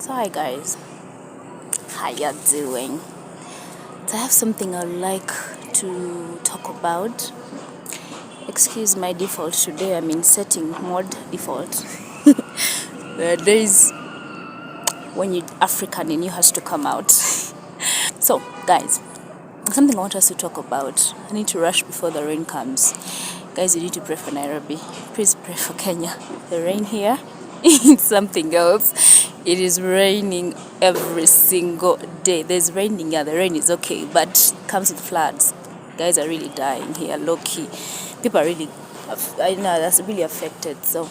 So hi guys, how you doing? So I have something I'd like to talk about. Excuse my default today, I'm in setting mode default. There are days when you're African and you has to come out. So guys, something I want us to talk about. I need to rush before the rain comes. Guys, you need to pray for Nairobi. Please pray for Kenya. The rain here, it's something else. It is raining every single day. There's raining, yeah, the rain is okay, but it comes with floods. Guys are really dying here, low key. People are really, I know that's really affected. So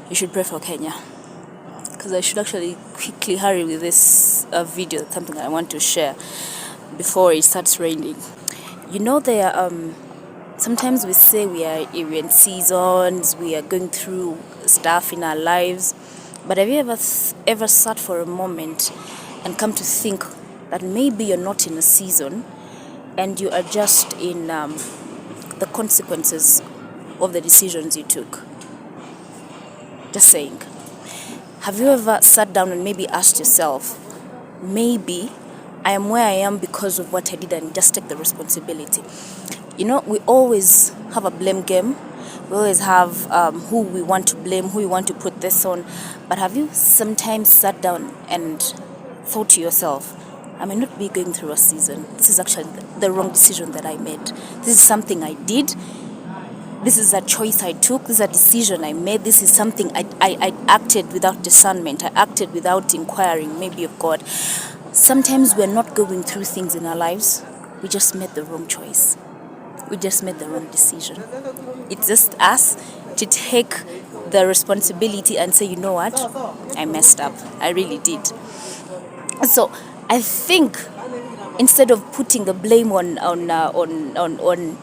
you should pray for Kenya. Because I should actually quickly hurry with this video, something I want to share before it starts raining. You know, sometimes we say we are in seasons, we are going through stuff in our lives, but have you ever sat for a moment and come to think that maybe you're not in a season and you are just in the consequences of the decisions you took? Just saying. Have you ever sat down and maybe asked yourself, maybe I am where I am because of what I did, and just take the responsibility? You know, we always have a blame game. We always have who we want to blame, who we want to put this on. But have you sometimes sat down and thought to yourself, I may not be going through a season. This is actually the wrong decision that I made. This is something I did. This is a choice I took. This is a decision I made. This is something I acted without discernment. I acted without inquiring, maybe of God. Sometimes we're not going through things in our lives. We just made the wrong choice. We just made the wrong decision. It's just us to take the responsibility and say, you know what? I messed up. I really did. So I think instead of putting the blame on the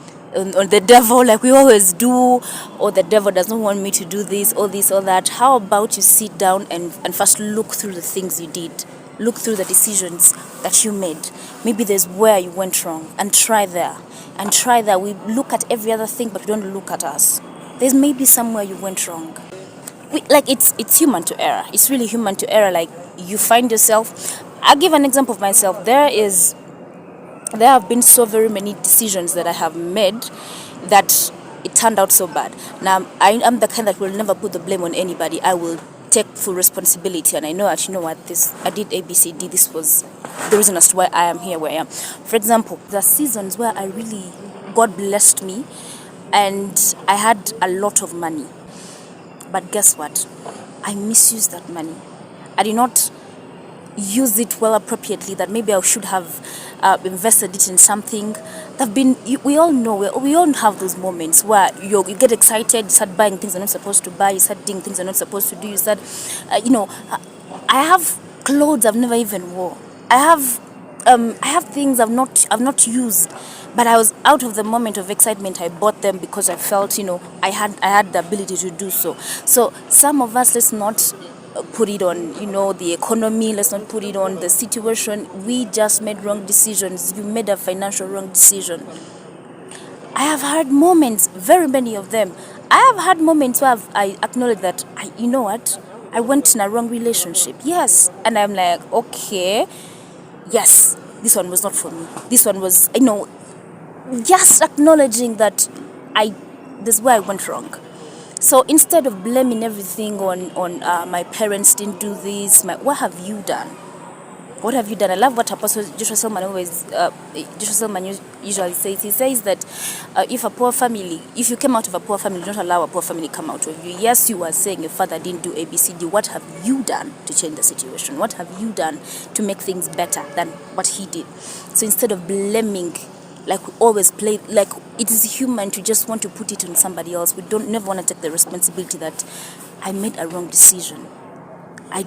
devil like we always do, or the devil does not want me to do this or that, how about you sit down and first look through the things you did, look through the decisions that you made. Maybe there's where you went wrong, and try there. We look at every other thing, but we don't look at us. There's maybe somewhere you went wrong. It's human to error. It's really human to error. Like, you find yourself. I'll give an example of myself. There have been so very many decisions that I have made that it turned out so bad. Now, I am the kind that will never put the blame on anybody. I will take full responsibility, and I know that, you know what, I did ABCD. This was the reason as to why I am here where I am. For example, there are seasons where God blessed me and I had a lot of money. But guess what? I misused that money. I did not use it well appropriately, that maybe I should have invested it in something. We all know, we all have those moments where you get excited, you start buying things you're not supposed to buy, you start doing things you're not supposed to do, you start, I have clothes I've never even wore. I have things I've not used, but I was out of the moment of excitement. I bought them because I felt, I had the ability to do so. So some of us, let's not put it on, the economy. Let's not put it on the situation. We just made wrong decisions. You made a financial wrong decision. I have had moments, very many of them. I have had moments where I acknowledge that, you know what, I went in a wrong relationship. Yes. And I'm like, okay, yes, this one was not for me. This one was, just acknowledging that this is where I went wrong. So instead of blaming everything on my parents didn't do this, what have you done? What have you done? I love what Apostle Joshua Selman usually says. He says that if you came out of a poor family, don't allow a poor family come out of you. Yes, you are saying your father didn't do ABCD. What have you done to change the situation? What have you done to make things better than what he did? So instead of blaming, like we always play, like it is human to just want to put it on somebody else. We never want to take the responsibility that I made a wrong decision. I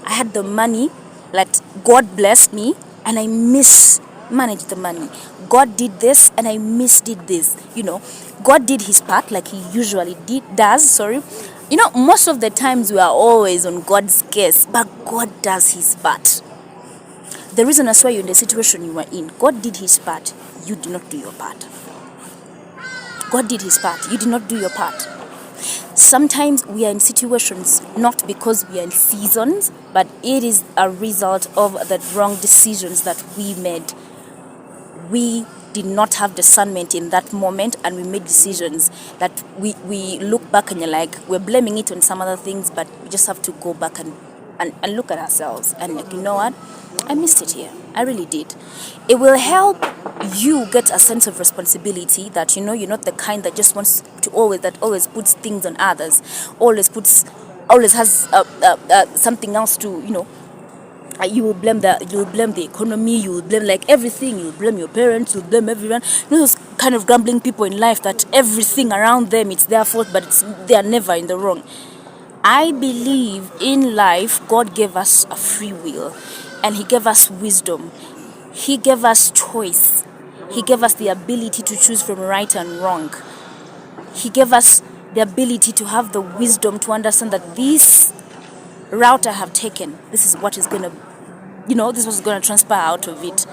had the money, like God blessed me and I mismanaged the money. God did this and I misdid this. God did his part like he usually does. Most of the times we are always on God's case, but God does his part. The reason that's why you're in the situation you were in, God did his part. You did not do your part. God did his part. You did not do your part. Sometimes we are in situations not because we are in seasons, but it is a result of the wrong decisions that we made. We did not have discernment in that moment, and we made decisions that we look back and you're like, we're blaming it on some other things, but we just have to go back and look at ourselves and like, you know what? I missed it here. I really did. It will help you get a sense of responsibility that, you know, you're not the kind that just wants to always puts things on others, always has something else to, you know. You will blame the economy, you will blame like everything, you will blame your parents, you will blame everyone. You know, those kind of grumbling people in life that everything around them it's their fault, but they are never in the wrong. I believe in life God gave us a free will, and He gave us wisdom. He gave us choice. He gave us the ability to choose from right and wrong. He gave us the ability to have the wisdom to understand that this route I have taken, this is what is going to, you know, this was going to transpire out of it.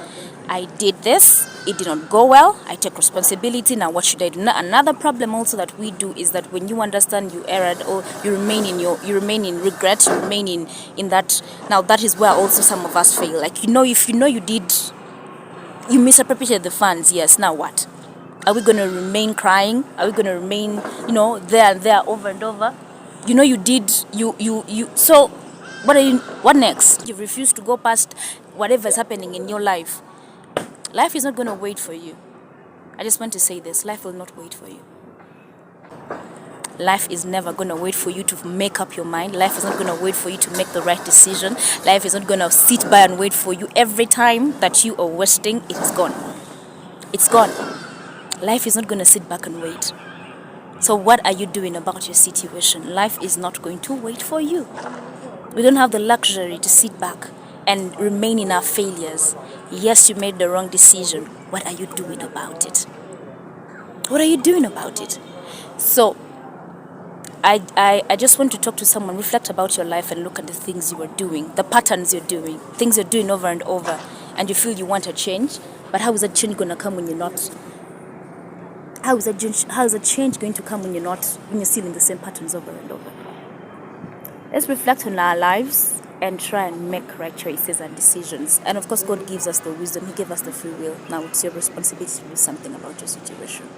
I did this, it did not go well, I take responsibility. Now what should I do? Another problem also that we do is that when you understand you erred, or you remain in regret, you remain in that. Now that is where also some of us fail. Like, you know, if you know you misappropriated the funds, yes, now what? Are we going to remain crying? Are we going to remain, you know, there and there over and over? You know, so what next? You refuse to go past whatever is happening in your life. Life is not going to wait for you. I just want to say this. Life will not wait for you. Life is never going to wait for you to make up your mind. Life is not going to wait for you to make the right decision. Life is not going to sit by and wait for you. Every time that you are wasting, it is gone. It's gone. Life is not going to sit back and wait. So what are you doing about your situation? Life is not going to wait for you. We don't have the luxury to sit back and remain in our failures. Yes, you made the wrong decision. What are you doing about it? What are you doing about it? So I just want to talk to someone, reflect about your life and look at the things you are doing, the patterns you're doing, things you're doing over and over, and you feel you want a change, but how is that change going to come when you're not? How is a change going to come when you're still in the same patterns over and over? Let's reflect on our lives and try and make right choices and decisions. And of course, God gives us the wisdom. He gave us the free will. Now it's your responsibility to do something about your situation.